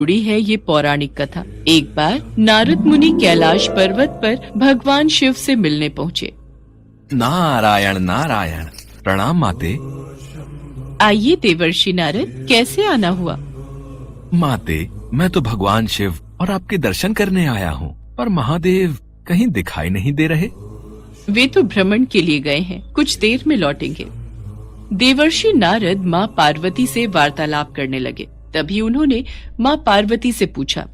जुड़ी है ये पौराणिक कथा। एक बार नारद मुनि कैलाश पर्वत पर भगवान शिव से मिलने पहुँचे। नारायण नारायण, प्रणाम माते। आइए देवर्षि नारद, कैसे आना हुआ? माते, मैं तो भगवान शिव और आपके दर्शन करने आया हूँ, पर महादेव कहीं दिखाई नहीं दे रहे। वे तो भ्रमण के लिए गए हैं, कुछ देर में लौटेंगे। देवर्षि नारद माँ पार्वती से वार्तालाप करने लगे। तभी उन्होंने माँ पार्वती से पूछा,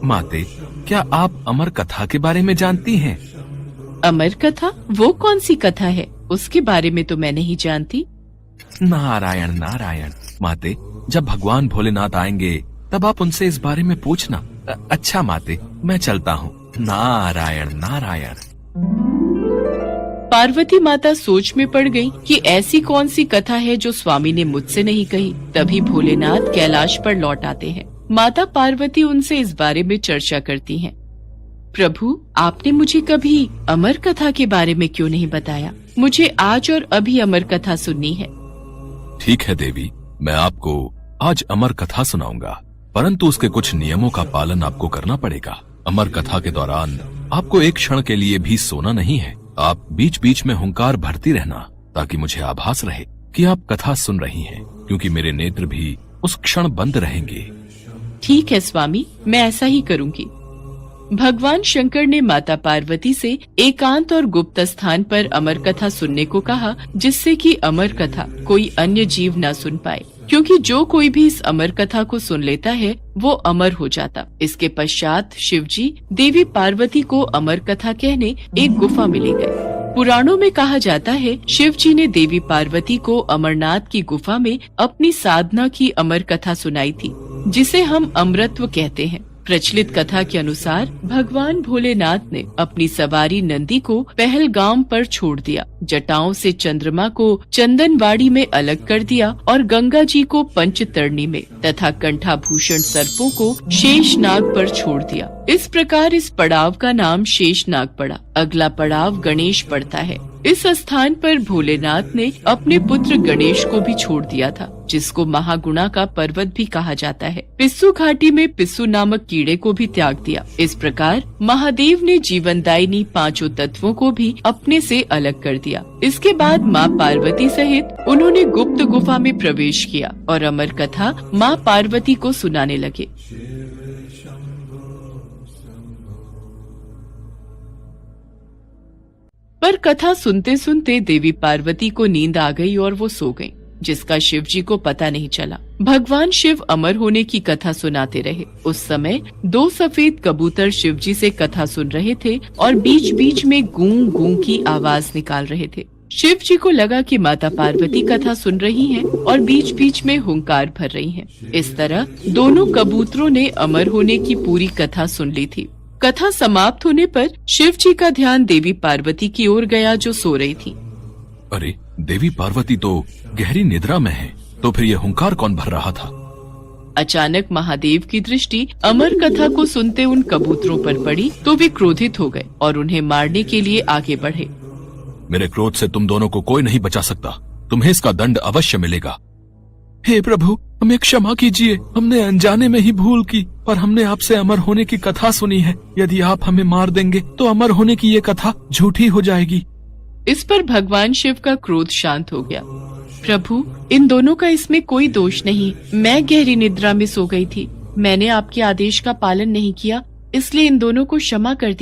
माते, क्या आप अमर कथा के बारे में जानती हैं? अमर कथा? वो कौन सी कथा है? उसके बारे में तो मैं नहीं जानती। नारायण नारायण, माते, जब भगवान भोलेनाथ आएंगे तब आप उनसे इस बारे में पूछना। अच्छा माते, मैं चलता हूँ। नारायण नारायण। पार्वती माता सोच में पड़ गई कि ऐसी कौन सी कथा है जो स्वामी ने मुझसे नहीं कही। तभी भोलेनाथ कैलाश पर लौट आते हैं। माता पार्वती उनसे इस बारे में चर्चा करती हैं। प्रभु, आपने मुझे कभी अमर कथा के बारे में क्यों नहीं बताया? मुझे आज और अभी अमर कथा सुननी है। ठीक है देवी, मैं आपको आज अमर कथा सुनाऊंगा, परंतु उसके कुछ नियमों का पालन आपको करना पड़ेगा। अमर कथा के दौरान आपको एक क्षण के लिए भी सोना नहीं है। आप बीच बीच में हुंकार भरती रहना, ताकि मुझे आभास रहे कि आप कथा सुन रही हैं, क्योंकि मेरे नेत्र भी उस क्षण बंद रहेंगे। ठीक है स्वामी, मैं ऐसा ही करूंगी। भगवान शंकर ने माता पार्वती से एकांत और गुप्त स्थान पर अमर कथा सुनने को कहा, जिससे कि अमर कथा कोई अन्य जीव न सुन पाए, क्योंकि जो कोई भी इस अमर कथा को सुन लेता है वो अमर हो जाता। इसके पश्चात शिवजी देवी पार्वती को अमर कथा कहने एक गुफा में ले गए। पुराणों में कहा जाता है शिव जी ने देवी पार्वती को अमरनाथ की गुफा में अपनी साधना की अमर कथा सुनाई थी, जिसे हम अमृतत्व कहते हैं। प्रचलित कथा के अनुसार भगवान भोलेनाथ ने अपनी सवारी नंदी को पहलगाम पर छोड़ दिया, जटाओं से चंद्रमा को चंदनवाड़ी में अलग कर दिया और गंगा जी को पंचतरणी में तथा कंठाभूषण सर्पों को शेषनाग पर छोड़ दिया। इस प्रकार इस पड़ाव का नाम शेषनाग पड़ा। अगला पड़ाव गणेश पड़ता है। इस स्थान पर भोलेनाथ ने अपने पुत्र गणेश को भी छोड़ दिया था, जिसको महागुणा का पर्वत भी कहा जाता है। पिस्सू घाटी में पिस्सू नामक कीड़े को भी त्याग दिया। इस प्रकार महादेव ने जीवनदायिनी पांचों तत्वों को भी अपने से अलग कर दिया। इसके बाद माँ पार्वती सहित उन्होंने गुप्त गुफा में प्रवेश किया और अमर कथा माँ पार्वती को सुनाने लगे। पर कथा सुनते सुनते देवी पार्वती को नींद आ गई और वो सो गईं, जिसका शिव जी को पता नहीं चला। भगवान शिव अमर होने की कथा सुनाते रहे। उस समय दो सफेद कबूतर शिव जी से कथा सुन रहे थे और बीच बीच में गूं गूं की आवाज निकाल रहे थे। शिव जी को लगा कि माता पार्वती कथा सुन रही हैं और बीच बीच में हुंकार भर रही हैं। इस तरह दोनों कबूतरों ने अमर होने की पूरी कथा सुन ली थी। कथा समाप्त होने पर शिव जी का ध्यान देवी पार्वती की ओर गया, जो सो रही थी। अरे, देवी पार्वती तो गहरी निद्रा में है, तो फिर ये हुंकार कौन भर रहा था? अचानक महादेव की दृष्टि अमर कथा को सुनते उन कबूतरों पर पड़ी, तो वे क्रोधित हो गए और उन्हें मारने के लिए आगे बढ़े। मेरे क्रोध से तुम दोनों को कोई नहीं बचा सकता। तुम्हें इसका दंड अवश्य मिलेगा। हे प्रभु, हमें क्षमा कीजिए। हमने अनजाने में ही भूल की, पर हमने आपसे अमर होने की कथा सुनी है। यदि आप हमें मार देंगे तो अमर होने की ये कथा झूठी हो जाएगी। इस पर भगवान शिव का क्रोध शांत हो गया। प्रभु, इन दोनों का इसमें कोई दोष नहीं। मैं गहरी निद्रा में सो गई थी। मैंने आपके आदेश का पालन नहीं किया, इसलिए इन दोनों को क्षमा कर दिया।